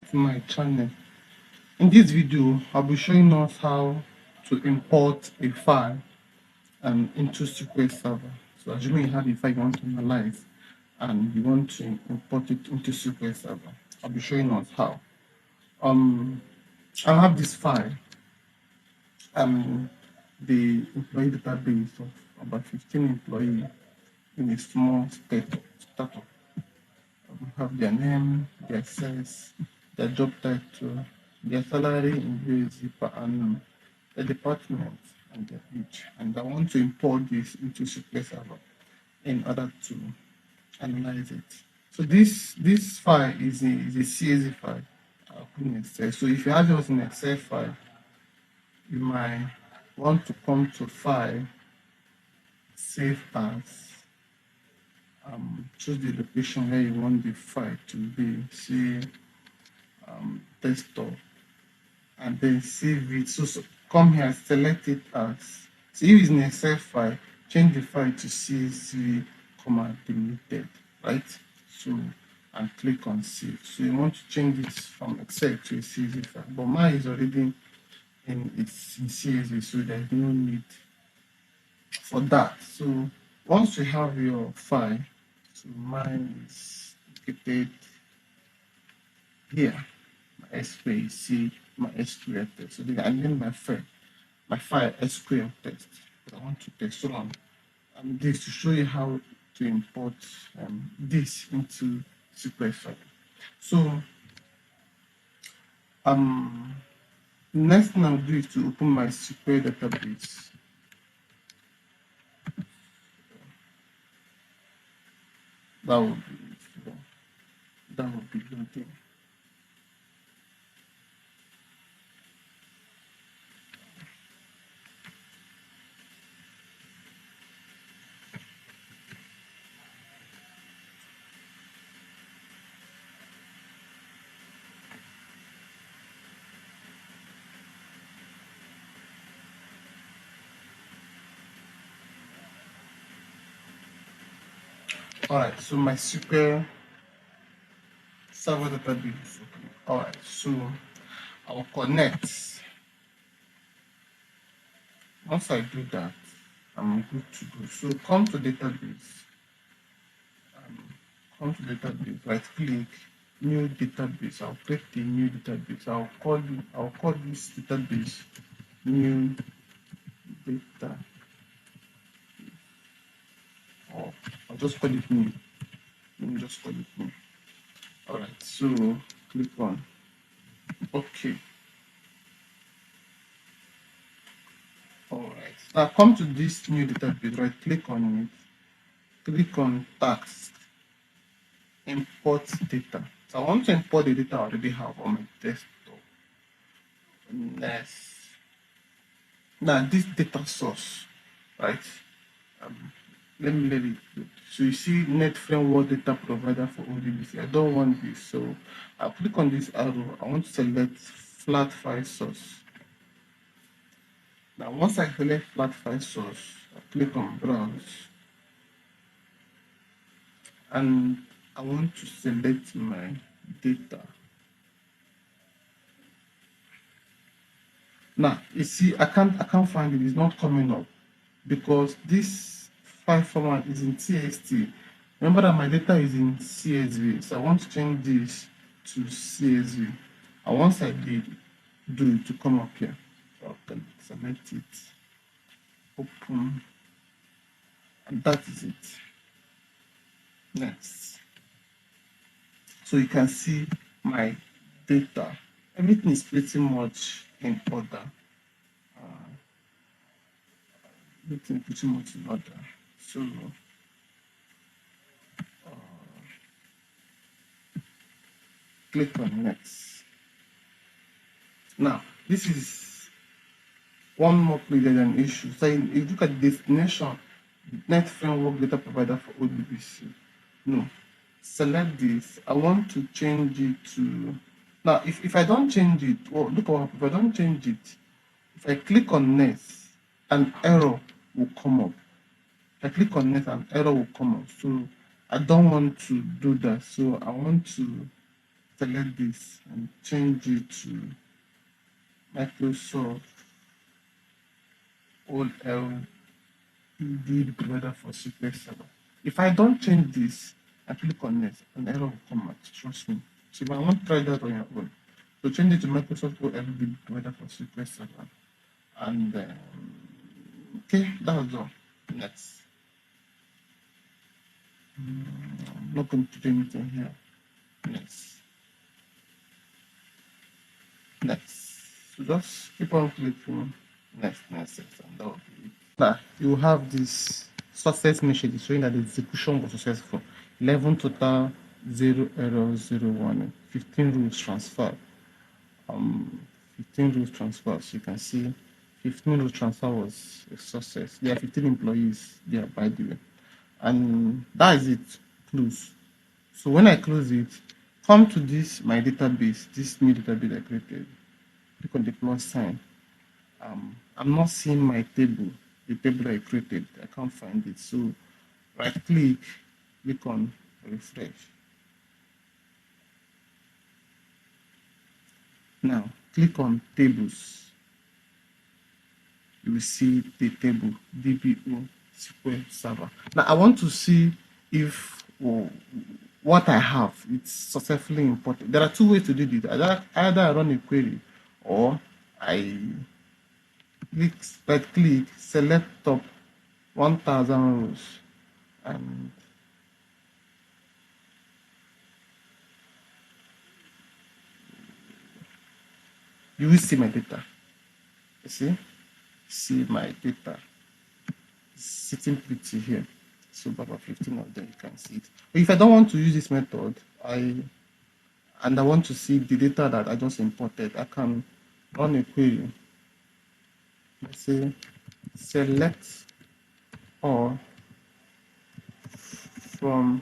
to my channel. In this video, I'll be showing us how to import a file into SQL Server. So assuming you have a file you want to analyze and you want to import it into SQL Server, I'll be showing us how. I have this file, the employee database of about 15 employees in a small startup. We have their name, their sales, their job title, their salary in USD per annum, the department, and their age. And I want to import this into SQL Server in order to analyze it. So this file is a CSV file. I'll put in Excel. So if you have yours in Excel file, you might want to come to File, Save As, choose the location where you want the file to be, say desktop, and then save it. So come here, select it as, so if it's an Excel file, change the file to CSV, deleted, right? So, and click on save. So you want to change it from Excel to a CSV file, but mine is already in CSV, so there's no need for that. So once you have your file, so mine is located here, my SQL, you see my SQL test. So I name my file SQL test. I want to test. So this to show you how to import this into SQL Server. So next thing I'll do is to open my SQL database. That will be loading. All right, so my SQL Server database is open. All right, so I'll connect. Once I do that, I'm good to go. So come to database. Right click, new database. I'll create the new database. I'll call this database new data. Or I'll just call it new. Let me just call it new. All right, so click on OK. All right, now come to this new database, right click on it, click on task, import data. So I want to import the data I already have on my desktop. Next, now this data source, right? Let it load. So you see net framework data provider for ODBC. I don't want this, so I'll click on this arrow. I want to select flat file source. Now once I select flat file source, I click on browse, and I want to select my data. Now you see I can't find it. It's not coming up because this file format is in TXT. Remember that my data is in CSV, so I want to change this to CSV. And once I do it to come up here, so I can select it, open, and that is it. Next. So you can see my data. Everything is pretty much in order. Everything pretty much in order. So click on next. Now this is one more place there's an issue. So if you look at destination, net framework data provider for ODBC. No. Select this. I want to change it to, now if I don't change it, well, look what, if I don't change it, if I click on next, an error will come up. If I click on next, an error will come up. So I don't want to do that. So I want to select this and change it to Microsoft OLED provider for SQL Server. If I don't change this, I click on next, an error will come out. Trust me. So if I want to try that on your own, so change it to Microsoft OLED provider for SQL Server. And okay, that was all. Next. I'm not going to do anything here. Next. Next. So just keep on clicking next, next, next, and that will be it. Now you have this success message showing that the execution was successful. 11 total, 0 error, 0 warning. 15 rules transfer. 15 rules transfer. So you can see 15 rules transfer was a success. There are 15 employees there, by the way. And that is it. Close. So when I close it, come to this my database, this new database I created. Click on the plus sign. I'm not seeing my table, the table I created. I can't find it. So right click on refresh. Now click on tables. You will see the table DBO SQL Server. Now I want to see if what I have it's successfully imported. There are two ways to do this. Either I run a query or I right click, select top 1000 rows and you will see my data. You see my data sitting pretty here. So about 15 of them, you can see it. But if I don't want to use this method, I want to see the data that I just imported, I can run a query. Let's say select all from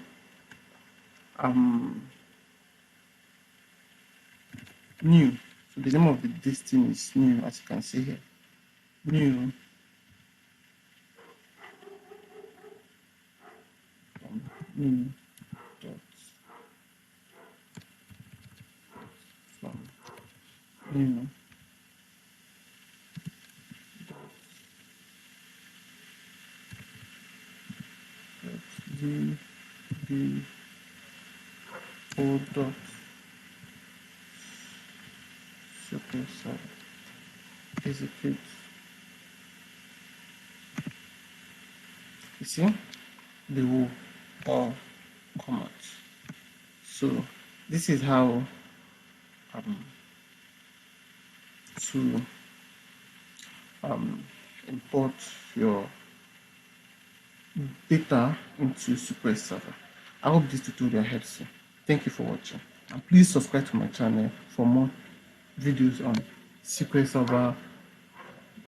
new. So the name of this thing is new, as you can see here. New new dot from new dot d o dot SQL Server execute. You see, they will all come out. So this is how to import your data into SQL Server. I hope this tutorial helps you. Thank you for watching. And please subscribe to my channel for more videos on SQL Server